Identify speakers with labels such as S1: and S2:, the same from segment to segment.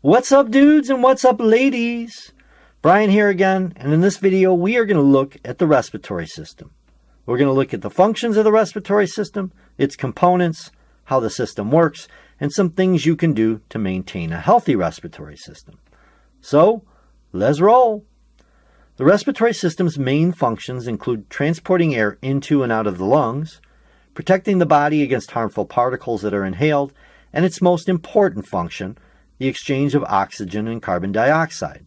S1: What's up, dudes, and what's up, ladies? Brian here again, and in this video we are going to look at the respiratory system. We're going to look at the functions of the respiratory system, its components, how the system works, and some things you can do to maintain a healthy respiratory system. So, let's roll! The respiratory system's main functions include transporting air into and out of the lungs, protecting the body against harmful particles that are inhaled, and its most important function, the exchange of oxygen and carbon dioxide.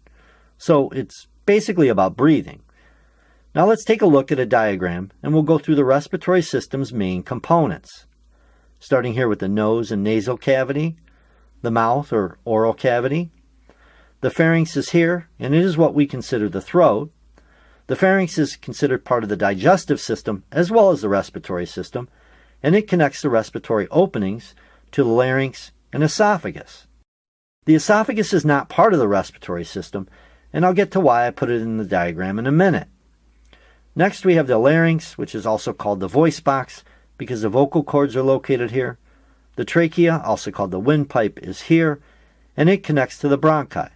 S1: So it's basically about breathing. Now let's take a look at a diagram and we'll go through the respiratory system's main components. Starting here with the nose and nasal cavity, the mouth or oral cavity. The pharynx is here, and it is what we consider the throat. The pharynx is considered part of the digestive system as well as the respiratory system, and it connects the respiratory openings to the larynx and esophagus. The esophagus is not part of the respiratory system, and I'll get to why I put it in the diagram in a minute. Next we have the larynx, which is also called the voice box because the vocal cords are located here. The trachea, also called the windpipe, is here, and it connects to the bronchi,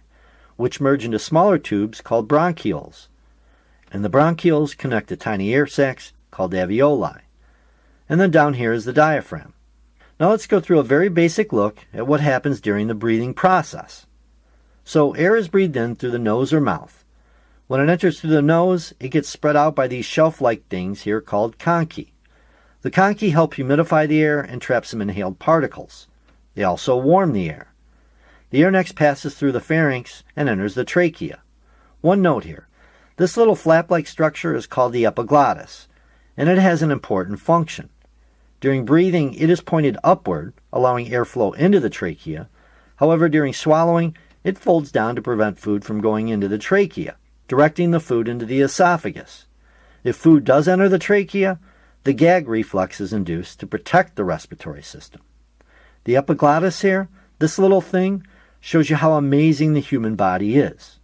S1: which merge into smaller tubes called bronchioles. And the bronchioles connect to tiny air sacs called alveoli. And then down here is the diaphragm. Now let's go through a very basic look at what happens during the breathing process. So air is breathed in through the nose or mouth. When it enters through the nose, it gets spread out by these shelf-like things here called conchi. The conchi help humidify the air and trap some inhaled particles. They also warm the air. The air next passes through the pharynx and enters the trachea. One note here. This little flap-like structure is called the epiglottis, and it has an important function. During breathing, it is pointed upward, allowing airflow into the trachea. However, during swallowing, it folds down to prevent food from going into the trachea, directing the food into the esophagus. If food does enter the trachea, the gag reflex is induced to protect the respiratory system. The epiglottis here, this little thing, shows you how amazing the human body is.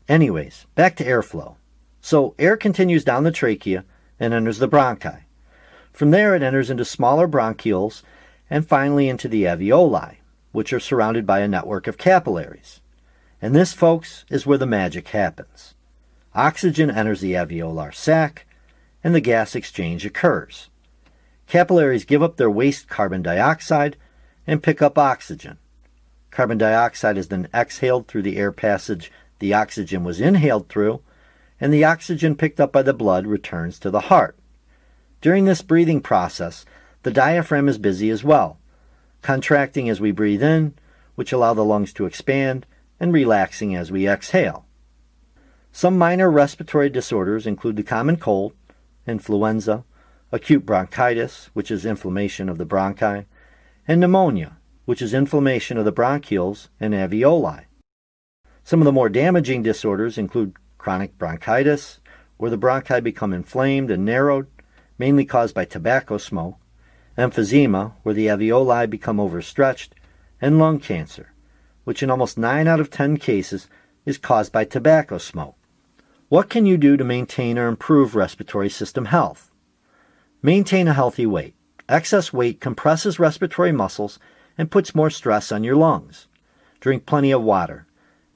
S1: Anyways, back to airflow. So air continues down the trachea and enters the bronchi. From there it enters into smaller bronchioles and finally into the alveoli, which are surrounded by a network of capillaries. And this, folks, is where the magic happens. Oxygen enters the alveolar sac and the gas exchange occurs. Capillaries give up their waste carbon dioxide and pick up oxygen. Carbon dioxide is then exhaled through the air passage the oxygen was inhaled through, and the oxygen picked up by the blood returns to the heart. During this breathing process, the diaphragm is busy as well, contracting as we breathe in, which allow the lungs to expand, and relaxing as we exhale. Some minor respiratory disorders include the common cold, influenza, acute bronchitis, which is inflammation of the bronchi, and pneumonia, which is inflammation of the bronchioles and alveoli. Some of the more damaging disorders include chronic bronchitis, where the bronchi become inflamed and narrowed, mainly caused by tobacco smoke, emphysema, where the alveoli become overstretched, and lung cancer, which in almost 9 out of 10 cases is caused by tobacco smoke. What can you do to maintain or improve respiratory system health? Maintain a healthy weight. Excess weight compresses respiratory muscles and puts more stress on your lungs. Drink plenty of water.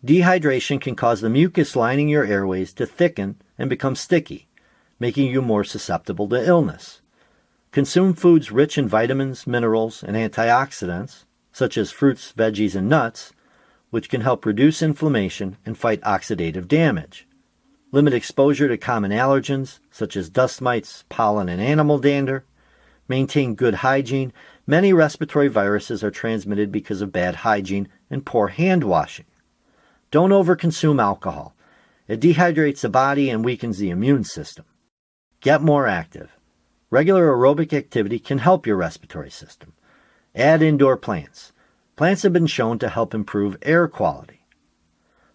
S1: Dehydration can cause the mucus lining your airways to thicken and become sticky, making you more susceptible to illness. Consume foods rich in vitamins, minerals, and antioxidants, such as fruits, veggies, and nuts, which can help reduce inflammation and fight oxidative damage. Limit exposure to common allergens, such as dust mites, pollen, and animal dander. Maintain good hygiene. Many respiratory viruses are transmitted because of bad hygiene and poor hand washing. Don't overconsume alcohol. It dehydrates the body and weakens the immune system. Get more active. Regular aerobic activity can help your respiratory system. Add indoor plants. Plants have been shown to help improve air quality.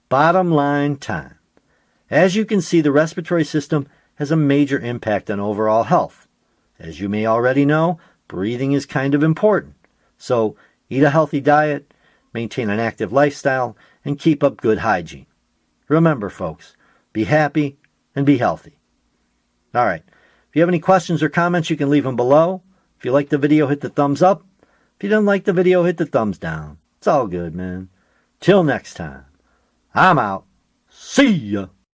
S1: Bottom line time. As you can see, the respiratory system has a major impact on overall health. As you may already know, breathing is kind of important. So, eat a healthy diet, maintain an active lifestyle, and keep up good hygiene. Remember, folks, be happy and be healthy. All right. If you have any questions or comments, you can leave them below. If you liked the video, hit the thumbs up. If you didn't like the video, hit the thumbs down. It's all good, man. Till next time, I'm out. See ya.